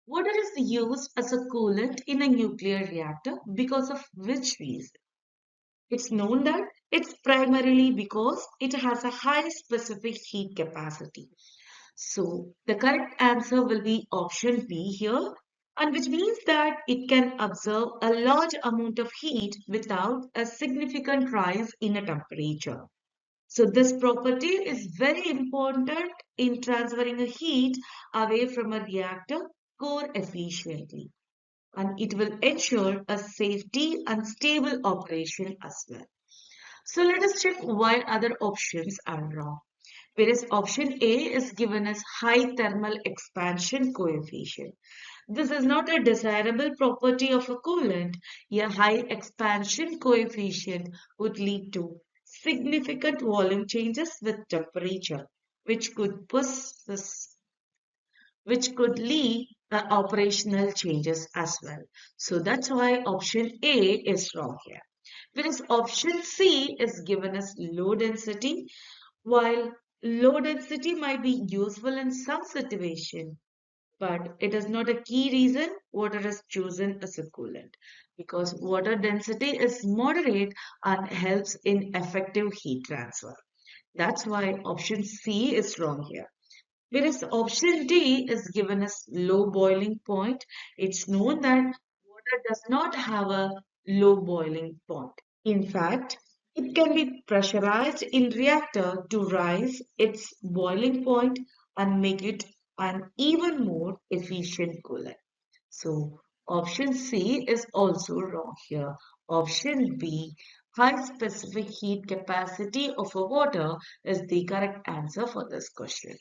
Water is used as a coolant in a nuclear reactor because of which reason? It's known that it's primarily because it has a high specific heat capacity. So the correct answer will be option B here, and which means that it can absorb a large amount of heat without a significant rise in a temperature. So this property is very important in transferring a heat away from a reactor core efficiently, and it will ensure a safety and stable operation as well. So let us check why other options are wrong. Whereas option A is given as high thermal expansion coefficient. This is not a desirable property of a coolant. A high expansion coefficient would lead to significant volume changes with temperature, which could which could lead the operational changes as well. So that's why option A is wrong here. Whereas option C is given as low density, while low density might be useful in some situation, but it is not a key reason water is chosen as a coolant because water density is moderate and helps in effective heat transfer. That's why option C is wrong here. Whereas option D is given as low boiling point. It's known that water does not have a low boiling point. In fact, it can be pressurized in reactor to rise its boiling point and make it an even more efficient coolant. So option C is also wrong here. Option B, high specific heat capacity of a water is the correct answer for this question.